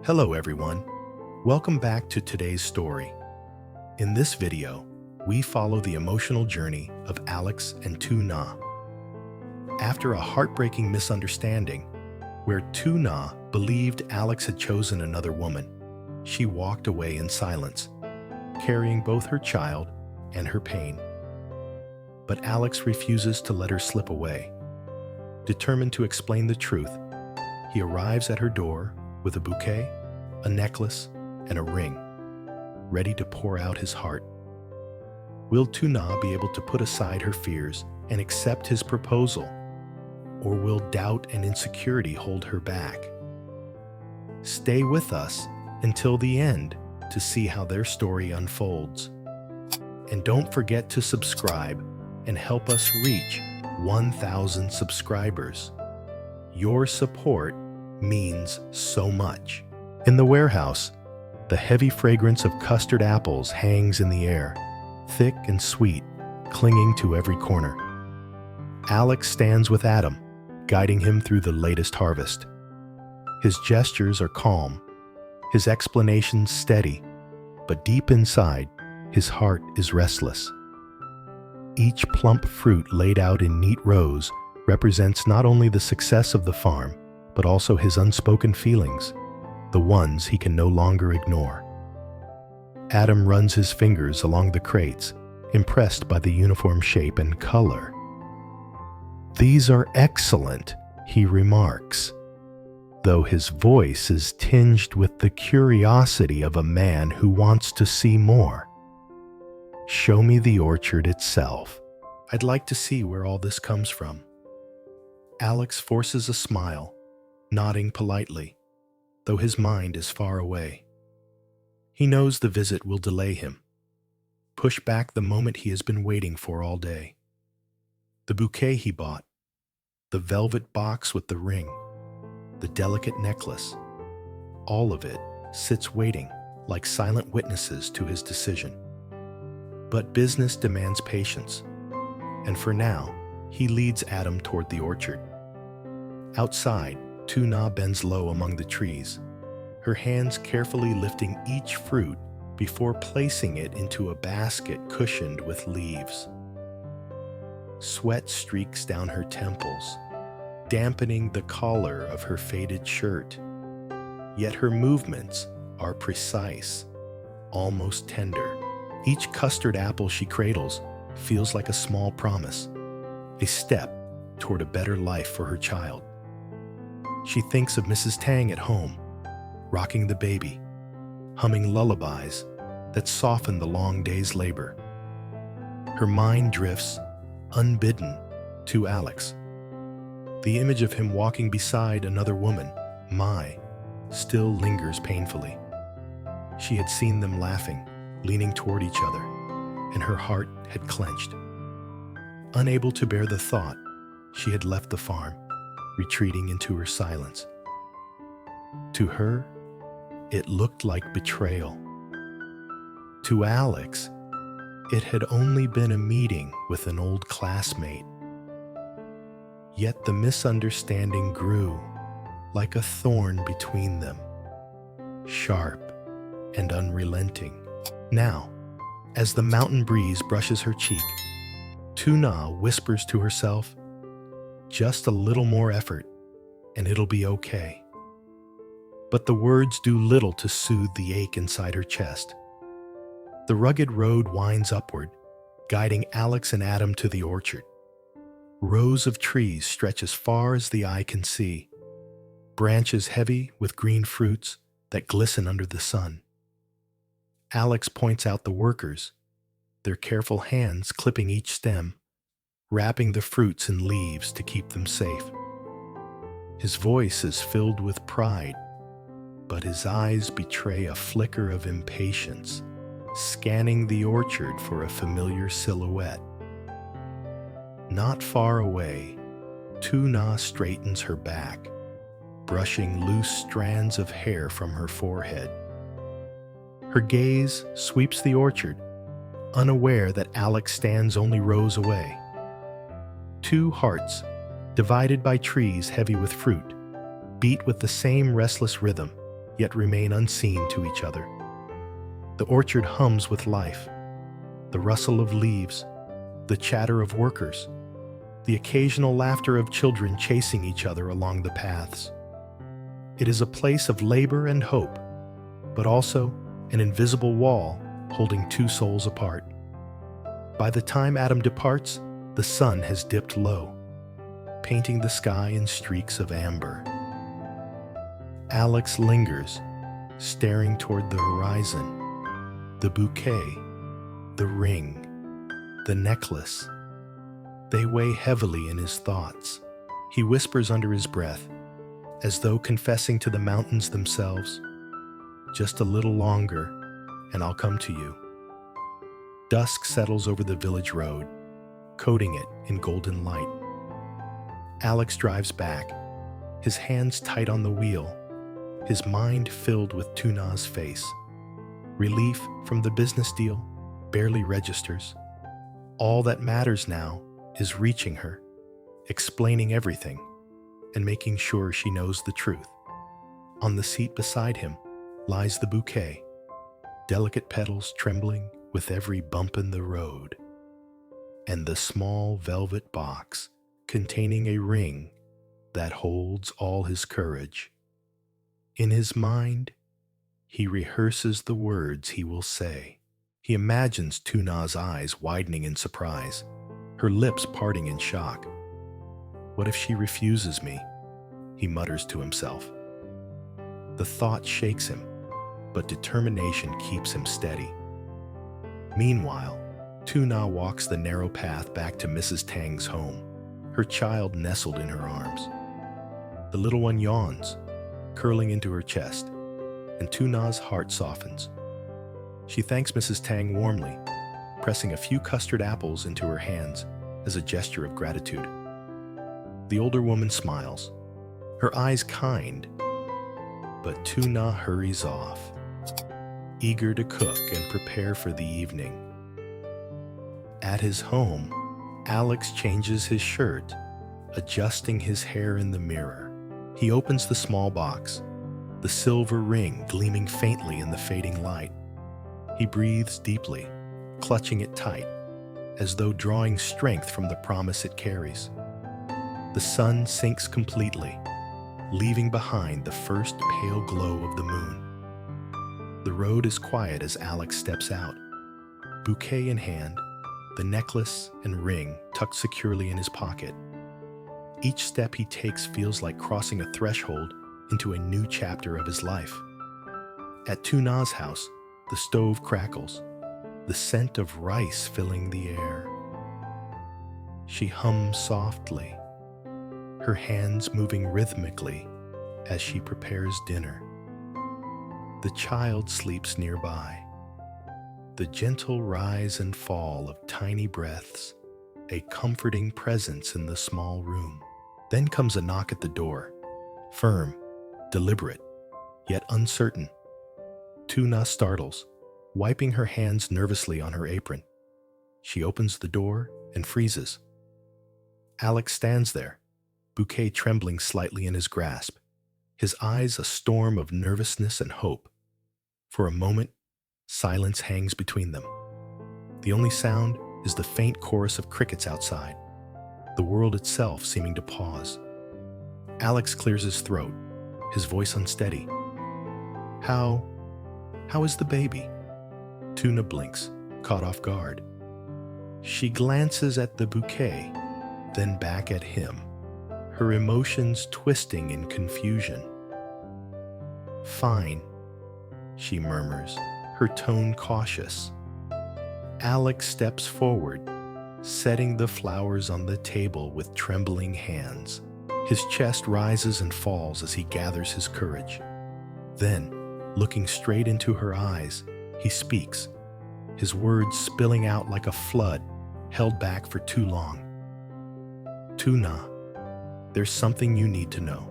Hello everyone, welcome back to today's story. In this video, we follow the emotional journey of Alex and Tuna. After a heartbreaking misunderstanding, where Tuna believed Alex had chosen another woman, she walked away in silence, carrying both her child and her pain. But Alex refuses to let her slip away. Determined to explain the truth, he arrives at her door with a bouquet, a necklace, and a ring, ready to pour out his heart. Will Tuna be able to put aside her fears and accept his proposal, or will doubt and insecurity hold her back? Stay with us until the end to see how their story unfolds. And don't forget to subscribe and help us reach 1,000 subscribers. Your support means so much. In the warehouse, the heavy fragrance of custard apples hangs in the air, thick and sweet, clinging to every corner. Alex stands with Adam, guiding him through the latest harvest. His gestures are calm, his explanations steady, but deep inside, his heart is restless. Each plump fruit laid out in neat rows represents not only the success of the farm, but also his unspoken feelings, the ones he can no longer ignore. Adam runs his fingers along the crates, impressed by the uniform shape and color. "These are excellent," he remarks, though his voice is tinged with the curiosity of a man who wants to see more. "Show me the orchard itself. I'd like to see where all this comes from." Alex forces a smile, nodding politely, though his mind is far away. He knows the visit will delay him, push back the moment he has been waiting for all day. The bouquet he bought, the velvet box with the ring, the delicate necklace, all of it sits waiting like silent witnesses to his decision. But business demands patience, and for now, he leads Adam toward the orchard. Outside, Tuna bends low among the trees, her hands carefully lifting each fruit before placing it into a basket cushioned with leaves. Sweat streaks down her temples, dampening the collar of her faded shirt. Yet her movements are precise, almost tender. Each custard apple she cradles feels like a small promise, a step toward a better life for her child. She thinks of Mrs. Tang at home, rocking the baby, humming lullabies that soften the long day's labor. Her mind drifts, unbidden, to Alex. The image of him walking beside another woman, Mai, still lingers painfully. She had seen them laughing, leaning toward each other, and her heart had clenched. Unable to bear the thought, she had left the farm, retreating into her silence. To her, it looked like betrayal. To Alex, it had only been a meeting with an old classmate. Yet the misunderstanding grew like a thorn between them, sharp and unrelenting. Now, as the mountain breeze brushes her cheek, Tuna whispers to herself, "Just a little more effort, and it'll be okay." But the words do little to soothe the ache inside her chest. The rugged road winds upward, guiding Alex and Adam to the orchard. Rows of trees stretch as far as the eye can see, branches heavy with green fruits that glisten under the sun. Alex points out the workers, their careful hands clipping each stem, wrapping the fruits in leaves to keep them safe. His voice is filled with pride, but his eyes betray a flicker of impatience, scanning the orchard for a familiar silhouette. Not far away, Tuna straightens her back, brushing loose strands of hair from her forehead. Her gaze sweeps the orchard, unaware that Alex stands only rows away. Two hearts, divided by trees heavy with fruit, beat with the same restless rhythm, yet remain unseen to each other. The orchard hums with life, the rustle of leaves, the chatter of workers, the occasional laughter of children chasing each other along the paths. It is a place of labor and hope, but also an invisible wall holding two souls apart. By the time Adam departs, the sun has dipped low, painting the sky in streaks of amber. Alex lingers, staring toward the horizon. The bouquet, the ring, the necklace, they weigh heavily in his thoughts. He whispers under his breath, as though confessing to the mountains themselves, "Just a little longer, and I'll come to you." Dusk settles over the village road, coating it in golden light. Alex drives back, his hands tight on the wheel, his mind filled with Tuna's face. Relief from the business deal barely registers. All that matters now is reaching her, explaining everything, and making sure she knows the truth. On the seat beside him lies the bouquet, delicate petals trembling with every bump in the road, and the small velvet box containing a ring that holds all his courage. In his mind, he rehearses the words he will say. He imagines Tuna's eyes widening in surprise, her lips parting in shock. "What if she refuses me?" he mutters to himself. The thought shakes him, but determination keeps him steady. Meanwhile, Tuna walks the narrow path back to Mrs. Tang's home, her child nestled in her arms. The little one yawns, curling into her chest, and Tuna's heart softens. She thanks Mrs. Tang warmly, pressing a few custard apples into her hands as a gesture of gratitude. The older woman smiles, her eyes kind, but Tuna hurries off, eager to cook and prepare for the evening. At his home, Alex changes his shirt, adjusting his hair in the mirror. He opens the small box, the silver ring gleaming faintly in the fading light. He breathes deeply, clutching it tight, as though drawing strength from the promise it carries. The sun sinks completely, leaving behind the first pale glow of the moon. The road is quiet as Alex steps out, bouquet in hand, the necklace and ring tucked securely in his pocket. Each step he takes feels like crossing a threshold into a new chapter of his life. At Tuna's house, the stove crackles, the scent of rice filling the air. She hums softly, her hands moving rhythmically as she prepares dinner. The child sleeps nearby. The gentle rise and fall of tiny breaths, a comforting presence in the small room. Then comes a knock at the door, firm, deliberate, yet uncertain. Tuna startles, wiping her hands nervously on her apron. She opens the door and freezes. Alex stands there, bouquet trembling slightly in his grasp, his eyes a storm of nervousness and hope. For a moment, silence hangs between them. The only sound is the faint chorus of crickets outside, the world itself seeming to pause. Alex clears his throat, his voice unsteady. How is the baby?" Tuna blinks, caught off guard. She glances at the bouquet, then back at him, her emotions twisting in confusion. "Fine," she murmurs, her tone cautious. Alex steps forward, setting the flowers on the table with trembling hands. His chest rises and falls as he gathers his courage. Then, looking straight into her eyes, he speaks, his words spilling out like a flood held back for too long. "Tuna, there's something you need to know.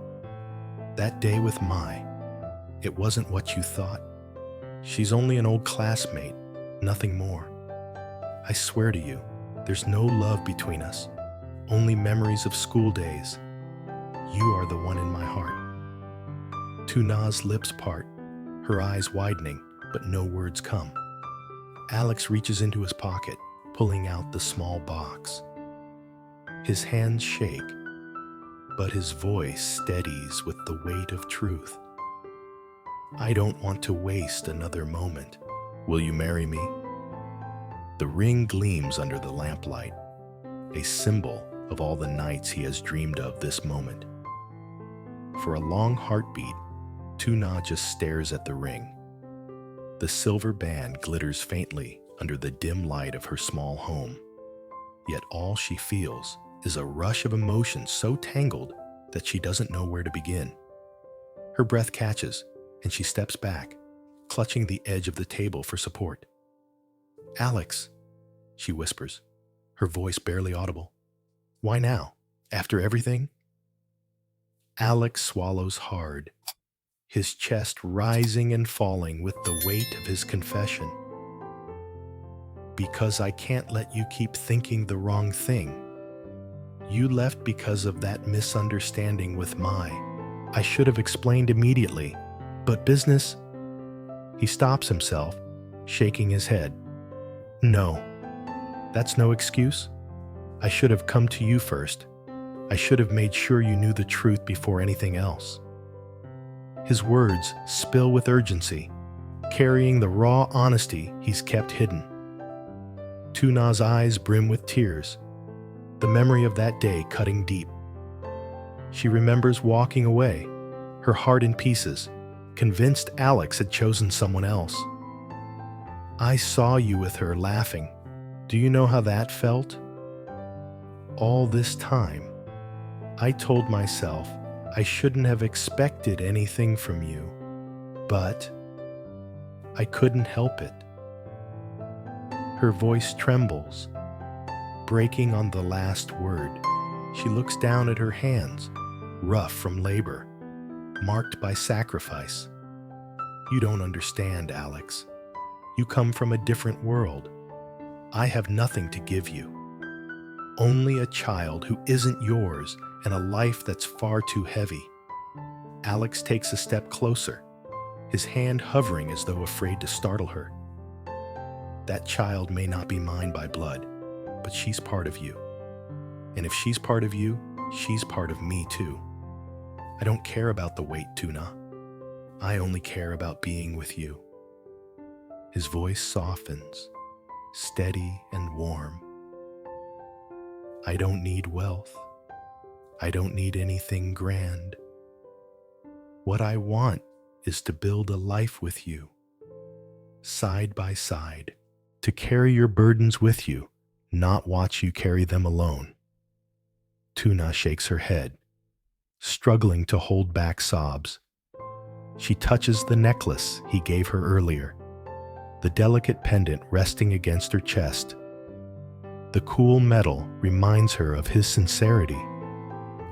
That day with Mai, it wasn't what you thought. She's only an old classmate, nothing more. I swear to you, there's no love between us, only memories of school days. You are the one in my heart." Tuna's lips part, her eyes widening, but no words come. Alex reaches into his pocket, pulling out the small box. His hands shake, but his voice steadies with the weight of truth. I don't want to waste another moment. Will you marry me? The ring gleams under the lamplight, a symbol of all the nights he has dreamed of this moment. For a long heartbeat, Tuna just stares at the ring. The silver band glitters faintly under the dim light of her small home. Yet all she feels is a rush of emotion so tangled that she doesn't know where to begin. Her breath catches, and she steps back, clutching the edge of the table for support. Alex, she whispers, her voice barely audible. Why now? After everything? Alex swallows hard, his chest rising and falling with the weight of his confession. Because I can't let you keep thinking the wrong thing. You left because of that misunderstanding with Mai. I should have explained immediately, but business... He stops himself, shaking his head. No, that's no excuse. I should have come to you first. I should have made sure you knew the truth before anything else. His words spill with urgency, carrying the raw honesty he's kept hidden. Tuna's eyes brim with tears, the memory of that day cutting deep. She remembers walking away, her heart in pieces, convinced Alex had chosen someone else. I saw you with her laughing. Do you know how that felt? All this time, I told myself I shouldn't have expected anything from you, but I couldn't help it. Her voice trembles, breaking on the last word. She looks down at her hands, rough from labor, marked by sacrifice. You don't understand, Alex. You come from a different world. I have nothing to give you. Only a child who isn't yours and a life that's far too heavy. Alex takes a step closer, his hand hovering as though afraid to startle her. That child may not be mine by blood, but she's part of you. And if she's part of you, she's part of me too. I don't care about the weight, Tuna. I only care about being with you. His voice softens, steady and warm. I don't need wealth. I don't need anything grand. What I want is to build a life with you, side by side, to carry your burdens with you, not watch you carry them alone. Tuna shakes her head, struggling to hold back sobs. She touches the necklace he gave her earlier, the delicate pendant resting against her chest. The cool metal reminds her of his sincerity,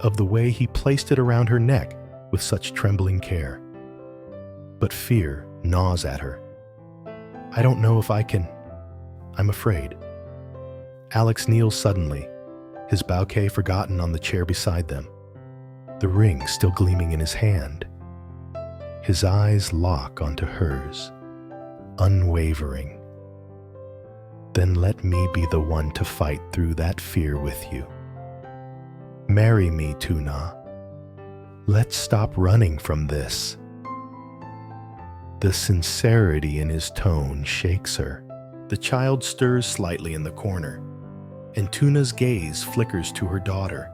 of the way he placed it around her neck with such trembling care. But fear gnaws at her. I don't know if I can. I'm afraid. Alex kneels suddenly, his bouquet forgotten on the chair beside them, the ring still gleaming in his hand. His eyes lock onto hers, unwavering. Then let me be the one to fight through that fear with you. Marry me, Tuna. Let's stop running from this. The sincerity in his tone shakes her. The child stirs slightly in the corner, and Tuna's gaze flickers to her daughter,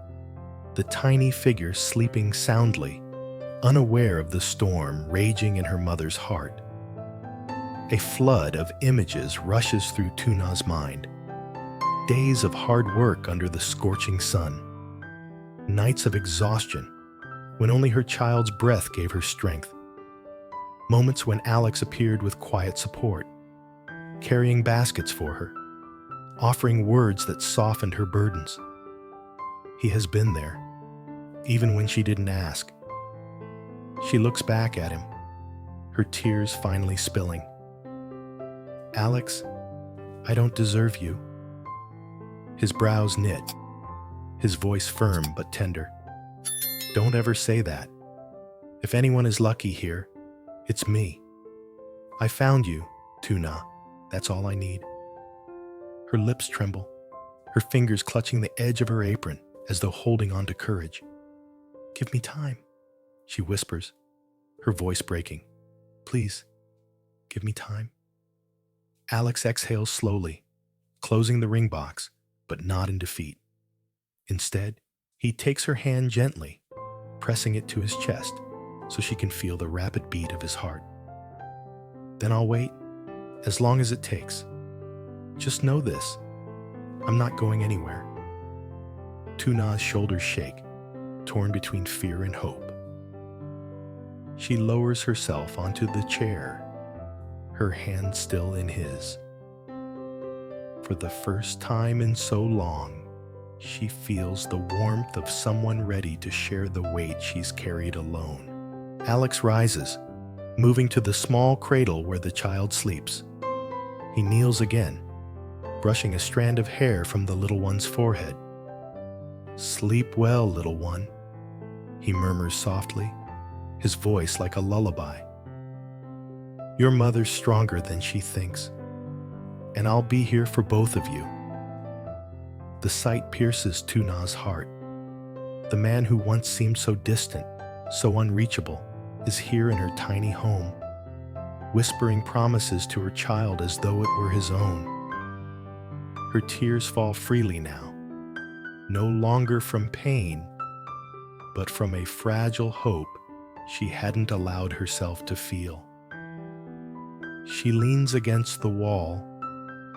the tiny figure sleeping soundly, unaware of the storm raging in her mother's heart. A flood of images rushes through Tuna's mind. Days of hard work under the scorching sun. Nights of exhaustion, when only her child's breath gave her strength. Moments when Alex appeared with quiet support, carrying baskets for her, offering words that softened her burdens. He has been there, even when she didn't ask. She looks back at him, her tears finally spilling. Alex, I don't deserve you. His brows knit, his voice firm but tender. Don't ever say that. If anyone is lucky here, it's me. I found you, Tuna. That's all I need. Her lips tremble, her fingers clutching the edge of her apron as though holding on to courage. Give me time, she whispers, her voice breaking. Please, give me time. Alex exhales slowly, closing the ring box, but not in defeat. Instead, he takes her hand gently, pressing it to his chest so she can feel the rapid beat of his heart. Then I'll wait, as long as it takes. Just know this, I'm not going anywhere. Tuna's shoulders shake, torn between fear and hope. She lowers herself onto the chair, her hand still in his. For the first time in so long, she feels the warmth of someone ready to share the weight she's carried alone. Alex rises, moving to the small cradle where the child sleeps. He kneels again, brushing a strand of hair from the little one's forehead. Sleep well, little one, he murmurs softly, his voice like a lullaby. Your mother's stronger than she thinks, and I'll be here for both of you. The sight pierces Tuna's heart. The man who once seemed so distant, so unreachable, is here in her tiny home, whispering promises to her child as though it were his own. Her tears fall freely now, no longer from pain, but from a fragile hope she hadn't allowed herself to feel. She leans against the wall,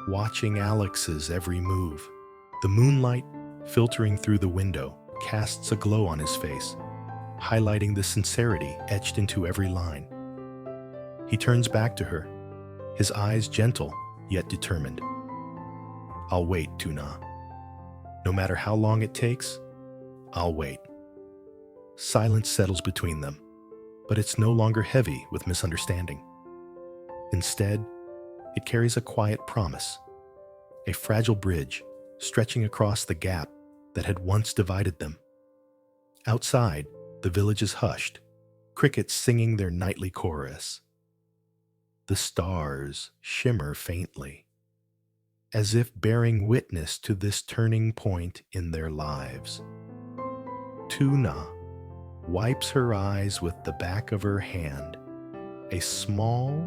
watching Alex's every move. The moonlight, filtering through the window, casts a glow on his face, highlighting the sincerity etched into every line. He turns back to her, his eyes gentle yet determined. I'll wait, Tuna. No matter how long it takes, I'll wait. Silence settles between them, but it's no longer heavy with misunderstanding. Instead, it carries a quiet promise, a fragile bridge stretching across the gap that had once divided them. Outside, the village is hushed, crickets singing their nightly chorus. The stars shimmer faintly, as if bearing witness to this turning point in their lives. Tuna wipes her eyes with the back of her hand, a small,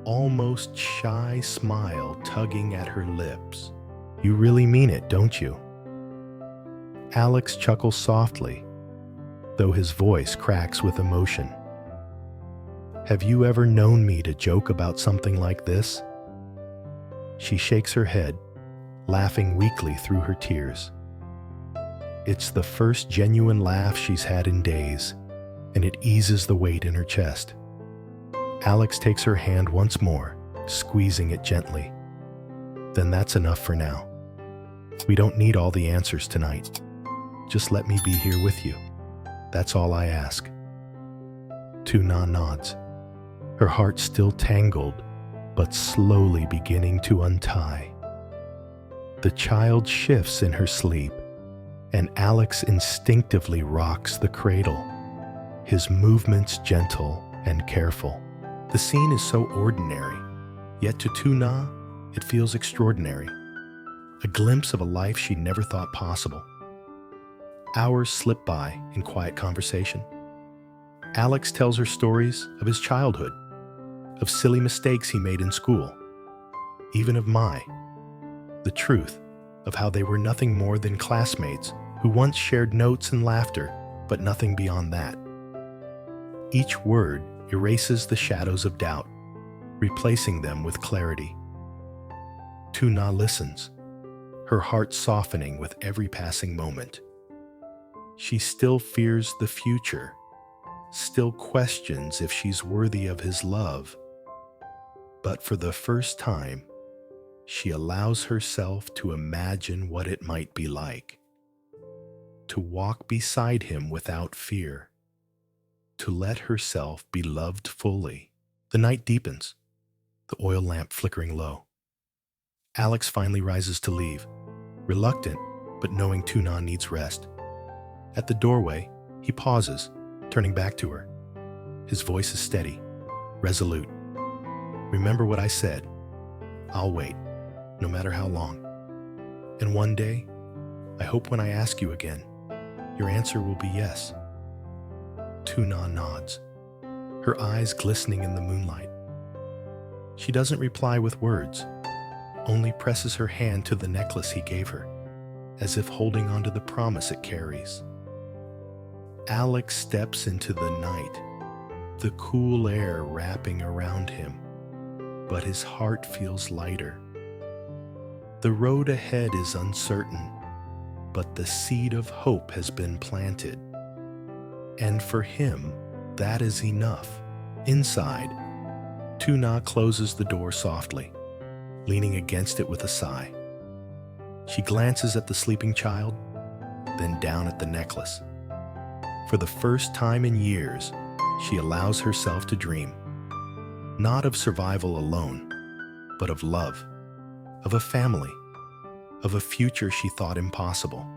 almost shy smile tugging at her lips. You really mean it, don't you? Alex chuckles softly, though his voice cracks with emotion. Have you ever known me to joke about something like this? She shakes her head, laughing weakly through her tears. It's the first genuine laugh she's had in days, and it eases the weight in her chest. Alex takes her hand once more, squeezing it gently. Then that's enough for now. We don't need all the answers tonight. Just let me be here with you. That's all I ask. Tuna nods, her heart still tangled, but slowly beginning to untie. The child shifts in her sleep, and Alex instinctively rocks the cradle, his movements gentle and careful. The scene is so ordinary, yet to Tuna, it feels extraordinary. A glimpse of a life she never thought possible. Hours slip by in quiet conversation. Alex tells her stories of his childhood, of silly mistakes he made in school, even of the truth of how they were nothing more than classmates who once shared notes and laughter, but nothing beyond that. Each word erases the shadows of doubt, replacing them with clarity. Tuna listens, her heart softening with every passing moment. She still fears the future, still questions if she's worthy of his love. But for the first time, she allows herself to imagine what it might be like. To walk beside him without fear. To let herself be loved fully. The night deepens, the oil lamp flickering low. Alex finally rises to leave, reluctant, but knowing Tuna needs rest. At the doorway, he pauses, turning back to her. His voice is steady, resolute. Remember what I said. I'll wait, no matter how long. And one day, I hope when I ask you again, your answer will be yes. Tuna nods, her eyes glistening in the moonlight. She doesn't reply with words, only presses her hand to the necklace he gave her, as if holding onto the promise it carries. Alex steps into the night, the cool air wrapping around him, but his heart feels lighter. The road ahead is uncertain, but the seed of hope has been planted. And for him, that is enough. Inside, Tuna closes the door softly, leaning against it with a sigh. She glances at the sleeping child, then down at the necklace. For the first time in years, she allows herself to dream, not of survival alone, but of love, of a family, of a future she thought impossible.